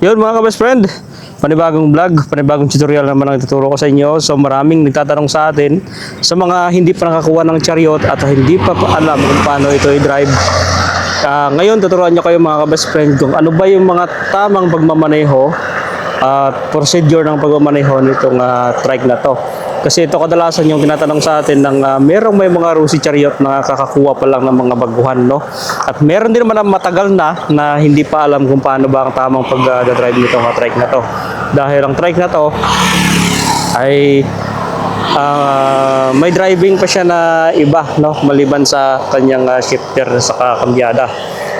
Yun mga ka-best friend, panibagong vlog, panibagong tutorial naman ang ituturo ko sa inyo. So maraming nagtatanong sa atin sa mga hindi pa nakakuha ng chariot at hindi pa alam kung paano ito i-drive. Ngayon tuturuan nyo kayo mga ka-best friend kung ano ba yung mga tamang pagmamaneho at procedure ng pagmamaneho nitong trike na to. Kasi ito kadalasan yung tinatanong sa atin ng may mga Rusi chariot na kakakuha pa lang ng mga baguhan, no? At meron din naman matagal na hindi pa alam kung paano ba ang tamang pag-drive nitong trike na to. Dahil ang trike na to ay may driving pa siya na iba, no? Maliban sa kanyang shifter sa kambyada.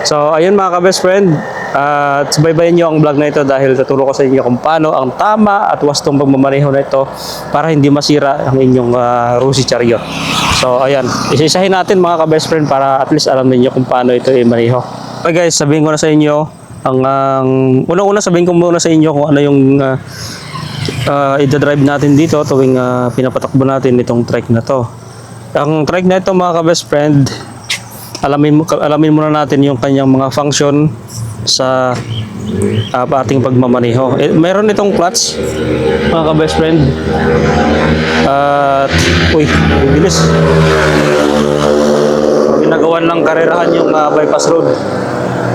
So ayun mga ka-best friend, at subaybayan nyo ang vlog na ito dahil tuturo ko sa inyo kung paano ang tama at wastong pagmamaneho na ito para hindi masira ang inyong Rusi chariot. So ayan, isa-isahin natin mga ka-best friend para at least alam niyo kung paano ito i-maneho. Okay guys, sabihin ko na sa inyo unang-una sabihin ko muna sa inyo kung ano yung i-drive natin dito tuwing pinapatakbo natin itong trike na to. Ang trike na ito mga ka-best friend, alamin muna natin yung kanyang mga function sa ating pagmamaneho. Meron itong clutch mga ka-best friend at bilis, ginagawan ng karerahan yung bypass road.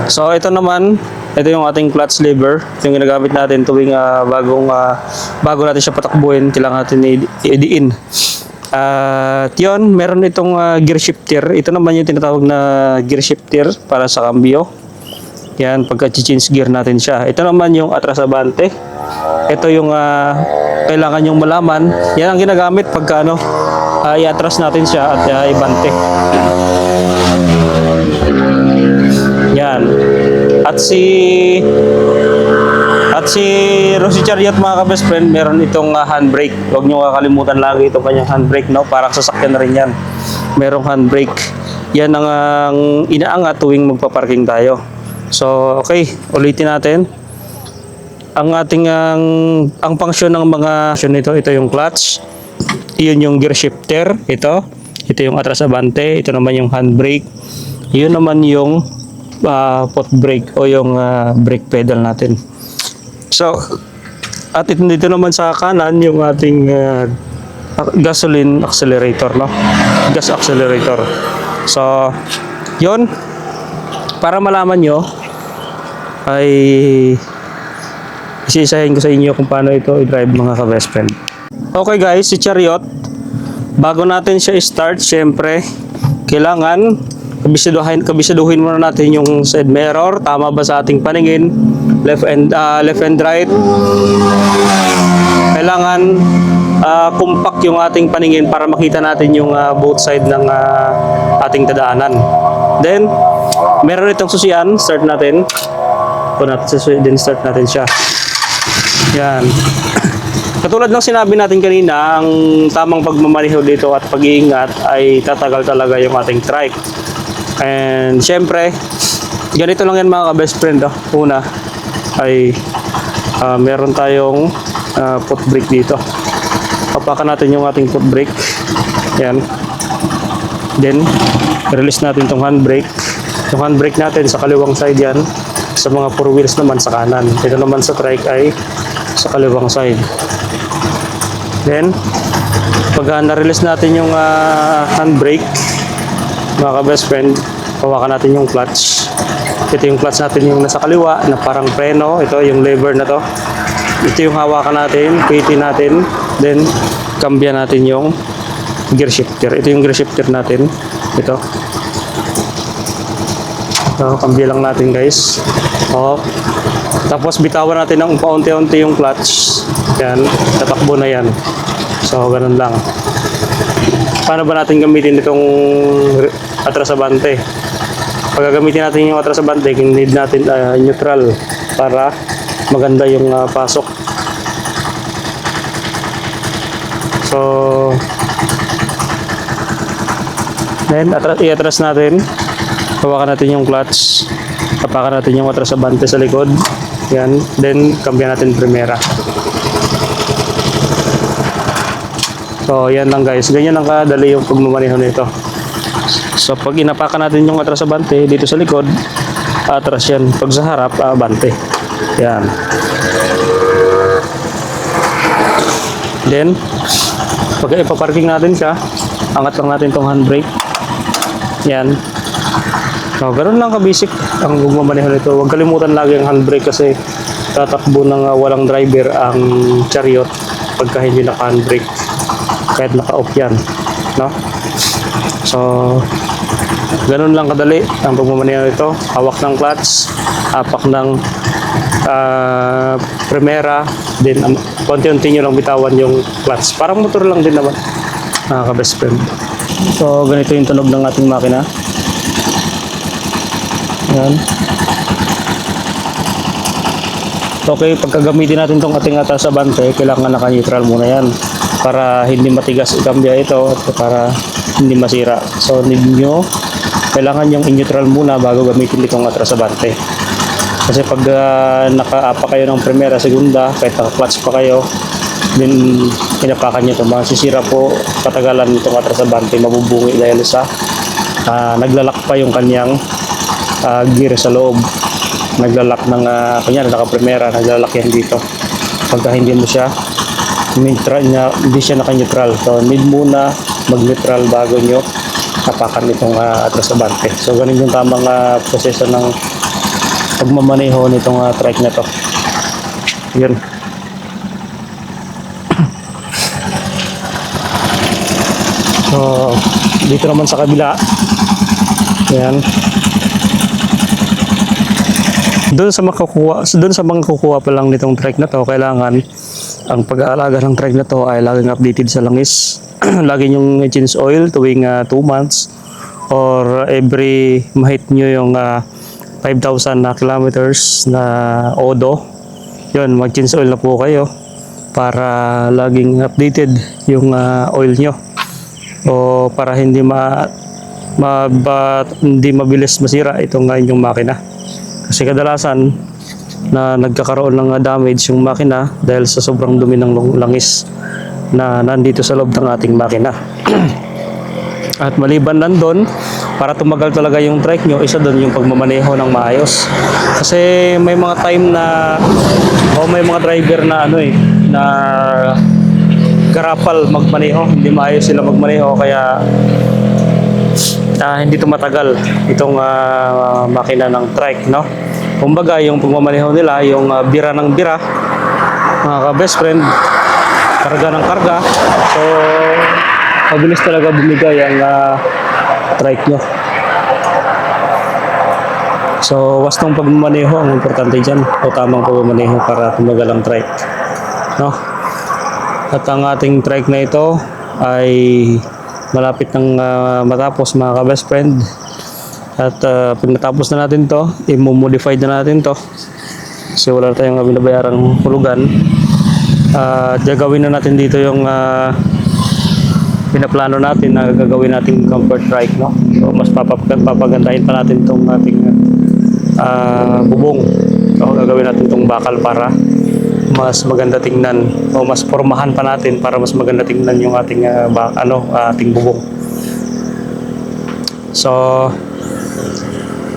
So ito naman, ito yung ating clutch lever, yung ginagamit natin tuwing bago natin siya patakbuhin, kailangan natin i-diin. At yun, meron itong gear shifter. Ito naman yung tinatawag na gear shifter para sa cambio. Yan, pagka-change gear natin siya. Ito naman yung atrasabante. Ito yung kailangan yung malaman. Yan ang ginagamit pagka i-atras natin siya at ibante. Yan. At si Rusi chariot mga ka-best friend, meron itong handbrake. Huwag nyo kakalimutan lagi itong kanyang handbrake, no? Parang sasakyan na rin yan. Merong handbrake. Yan ang inaangat tuwing magpaparking tayo. So, okay, ulitin natin. Ang ating ang function ng mga function nito, ito yung clutch. Iyon yung gear shifter, ito yung atrasabante, ito naman yung handbrake. Iyon naman yung foot brake o yung brake pedal natin. So, at dito naman sa kanan yung ating gasoline accelerator, no? Gas accelerator. So, yon, para malaman nyo ay isisahin ko sa inyo kung paano ito i-drive mga ka-best friend. Okay guys, si chariot, bago natin siya i-start, syempre kailangan kabisaduhin muna natin yung side mirror, tama ba sa ating paningin, left and right. Kailangan compact yung ating paningin para makita natin yung both side ng ating dadaanan. Then meron itong susian, start natin. Start natin siya. Yan. Katulad ng sinabi natin kanina, ang tamang pagmamaneho dito at pag-iingat ay tatagal talaga yung ating trike. And syempre, ganito lang yan mga ka-best friend. Una ay meron tayong foot brake dito. Papakan natin yung ating foot brake. Yan. Then, release natin itong handbrake. Yung handbrake natin sa kaliwang side yan. Sa mga 4 wheels naman sa kanan. Ito naman sa trike ay sa kaliwang side. Then, pag na-release natin yung handbrake, mga ka-best friend, hawakan natin yung clutch. Ito yung clutch natin yung nasa kaliwa na parang preno. Ito yung lever na to. Ito yung hawakan natin, pitin natin. Then, kambya natin yung gear shifter. Ito yung gear shifter natin. Ito. Kambya lang natin guys. Tapos bitawan natin ng paunti-unti yung clutch. Yan, tatakbo na yan. So, ganun lang. Paano ba natin gamitin itong atrasabante? Pag gagamitin natin yung atrasabante, need natin neutral para maganda yung pasok. So, then i-atras natin. Hawakan natin yung clutch. Tapakan natin yung atrasabante sa likod. Yan. Then, kambyan natin primera. So, yan lang guys. Ganyan lang kadali yung pagmamaneho nito. So, pag inapakan natin yung atrasabante dito sa likod, atras yan. Pag sa harap, bante. Yan. Then, pag ipaparking natin siya, angat lang natin tong handbrake. Yan. So, ganun lang ka-basic ang gumamaneho nito. Huwag kalimutan lagi ang handbrake kasi tatakbo ng walang driver ang chariot pagka hindi naka-handbrake. Kahit naka-off yan. No? So, ganun lang kadali ang pagmamaneho nito. Hawak ng clutch, hapak ng primera, then konti-unti nyo lang bitawan yung clutch. Parang motor lang din naman, ka-best friend. So, ganito yung tunog ng ating makina. Yan. Okay, pagkagamitin natin itong ating atas abante, kailangan naka-neutral muna yan para hindi matigas ikambya ito at para hindi masira. So, need nyo, kailangan yung in-neutral muna bago gamitin itong atras abante. Kasi pag naka-apa kayo ng primera, segunda, kahit naka-clutch pa kayo, then pinapakan nyo ito, masisira po katagalan itong atras abante, mabubungi dahil sa naglalak pa yung kanyang gear sa loob. Naglalak ng kunyari naka-primera, naglalak yan dito. Pagka hindi mo siya neutral niya, hindi siya naka-neutral. So need muna mag-neutral bago nyo tapakan itong atras abante. So ganun yung tamang proseso ng pagmamaneho nitong trike na to. Yun. So dito naman sa kabila, yan. Doon sa mga kukuha pa lang nitong trike na to, kailangan ang pag-aalaga ng trike na to ay laging updated sa langis. Lagi yung change oil tuwing 2 months or every mahit nyo yung 5,000 na kilometers na odo. Yun, mag-change oil na po kayo para laging updated yung oil nyo. O para hindi hindi mabilis masira itong inyong makina. Kasi kadalasan na nagkakaroon ng damage yung makina dahil sa sobrang dumi ng langis na nandito sa loob ng ating makina. At maliban nandun, para tumagal talaga yung trike nyo, isa doon yung pagmamaneho ng maayos. Kasi may mga time na may mga driver na na garapal magmaneho, hindi maayos sila magmaneho kaya hindi tumatagal itong makina ng trike, no? Kumbaga yung pagmamaneho nila, yung bira ng bira, mga ka-best friend, karga ng karga. So mabilis talaga bumigay ang trike nyo. So wastong pagmamaneho ang importante dyan, o tamang pagmamaneho para tumagal ang trike, no? At ang ating trike na ito ay malapit ng matapos, mga ka-best friend. At pag natapos na natin to, i-modify na natin to kasi wala tayong binabayarang hulugan. Gagawin na natin dito yung pinaplano natin na gagawin nating comfort trike, no? So mas papagandahin pa natin tong ating bubong. So gagawin natin tong bakal para mas maganda tingnan, o mas formahan pa natin para mas maganda tingnan yung ating ating bubong. So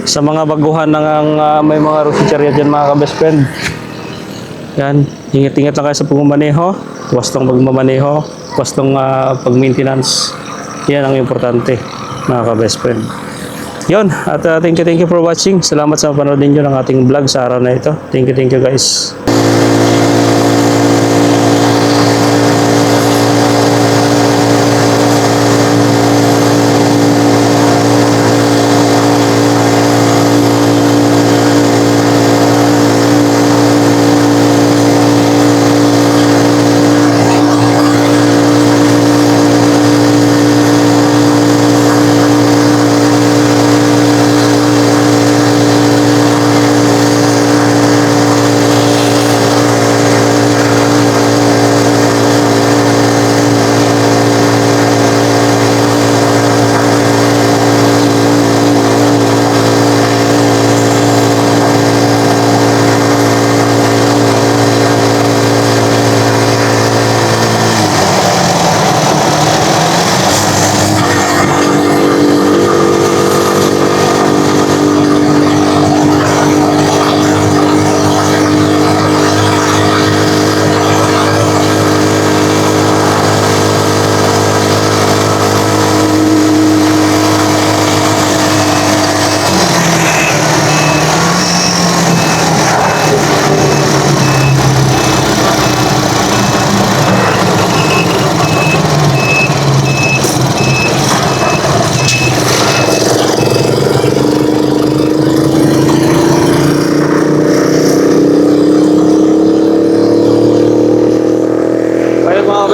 sa mga baguhan ng may mga rosicharya dyan, mga ka-best friend, yan, ingat-ingat lang kayo sa pagmamaneho, wastong pagmamaneho, wastong pag-maintenance. Yan ang importante, mga ka-best friend. Yun, at thank you for watching. Salamat sa panood ninyo ng ating vlog sa araw na ito. Thank you guys.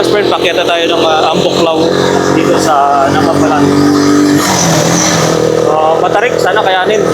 best friend, pakyata tayo ng Ambuklaw dito sa Nakapalan. Matarik, sana kayanin.